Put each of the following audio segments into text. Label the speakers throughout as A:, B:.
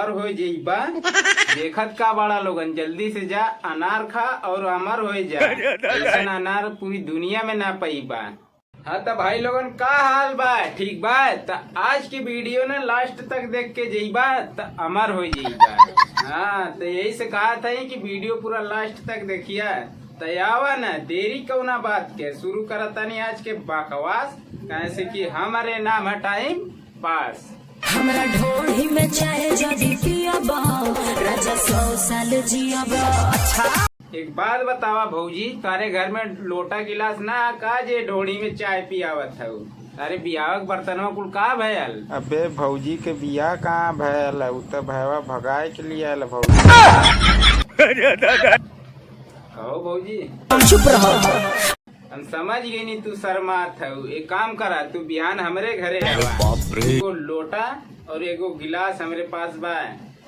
A: अमर हो जाइबा। देखत का बड़ा लोगन, जल्दी से जा अनार खा और अमर हो जा। ऐसा अनार पूरी दुनिया में ना पाइबा। हाँ तो भाई लोगन का हाल बा, ठीक बा? तो आज की वीडियो ने लास्ट तक देख के जाइबा तो अमर हो जाइबा। हाँ तो यही से कहा था कि वीडियो पूरा लास्ट तक देखिया। तो आवा ना देरी कौना बात के, शुरू करता नहीं आज के बकवास। कैसे कि हमारे नाम है टाइम पास।
B: हमरा ढोढ़ी में चाहे जदी पियाबा, राजा 100 साल जियाबा। अच्छा
A: एक बात बतावा भौजी, तारे घर में लोटा गिलास ना का जे ढोड़ी में चाय पियावत है? अरे बियाह के बर्तनवा कुल का भयल?
C: अबे भौजी के बियाह कहाँ भयल है? उ तो भैया भगाए के लिए आयल भौजी।
A: कहो भौजी,
B: चुप रहो।
A: हम समझ गई नहीं तू शर्मात है। एक काम करा, तू बिहान हमरे घरे आवा। एगो लोटा और एगो गिलास हमरे पास बा,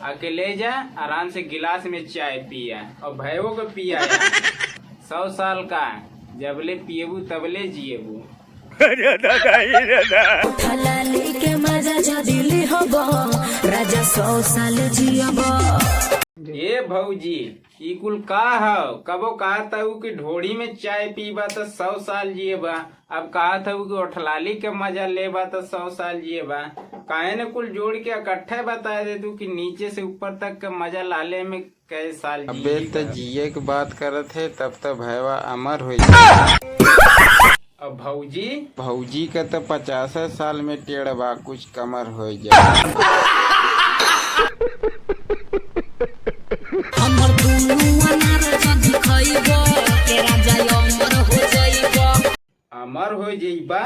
A: आके ले जा, आराम से गिलास में चाय पिया और भैया को पिया। 100 साल का जबले पिएबू तबले जिएबू।
B: थलाली के मजा जदिली होबो, राजा 100 साल जियाबा।
A: ये भौजी ई कुल का हो? कबो कहा था कि ढोड़ी में चाय पीबा तो 100 साल जिएबा, अब कहा था कि ओठलाली के मजा लेबा तो 100 साल जिएबा। काहे न कुल जोड़ के इकट्ठे बता दे तू कि नीचे से ऊपर तक का मजा लाले में कई साल
C: अबे तो जिए की बात करत है, तब तो भैया अमर हो जाए।
A: अब
C: भौजी का तो 50 साल में टेढ़ बा, कुछ कमर हो जाए।
B: हमर दुनु अनार जदी खइबो, के राजा अमर हो जाइबो।
A: अमर हो जाइबा।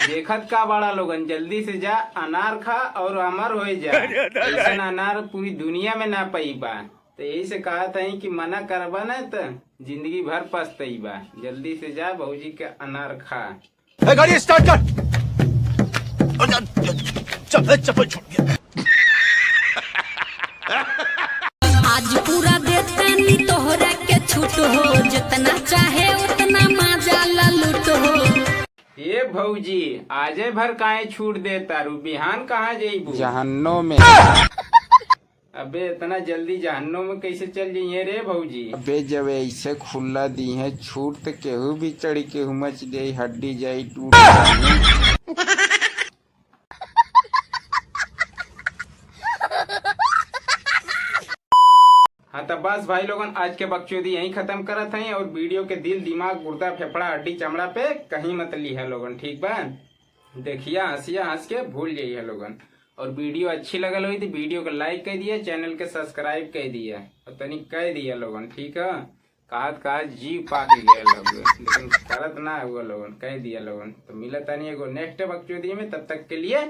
A: देखत का बड़ा लोगन, जल्दी से जा अनार खा और अमर हो जा। ऐसा अनार पूरी दुनिया में ना पाइबा। तो यही से कहा था कि मना करबा न तो जिंदगी भर पछताइबा। जल्दी से जा भौजी के अनार खा।
D: गाड़ी स्टार्ट कर। चप्पल छूट गया।
B: आज पूरा देतानी तोहरा के छूट हो, जितना चाहे उतना मजा ला लूट हो।
A: ये भौजी आजे भर काहे छूट दे तारू, बिहान कहाँ जाइबू?
C: जहन्नुम में।
A: अबे इतना जल्दी जहन्नुम में कैसे चल जाइए रे भौजी?
C: अबे जब ऐसे खुला दी है छूट तो केहू भी चढ़ी के मच दे, हड्डी जाई टूट।
A: हाँ तो बस भाई लोगन, आज के बकचोदी यहीं खत्म करत हैं। और वीडियो के दिल दिमाग गुर्दा फेफड़ा हड्डी चमड़ा पे कहीं मत ली है लोगन, ठीक बा? देखिया हंसिया हंस के भूल जाइए लोगन। और वीडियो अच्छी लगल हुई तो वीडियो को लाइक कर दिया, चैनल के सब्सक्राइब कर दिया और तनी कह दिया लोगन, ठीक है? कहत जी पाक गया लोग, लेकिन करत ना हुआ लोगन, कह दिया लोगन। तो मिला तनी एगो नेक्स्ट बकचोदी में, तब तक के लिए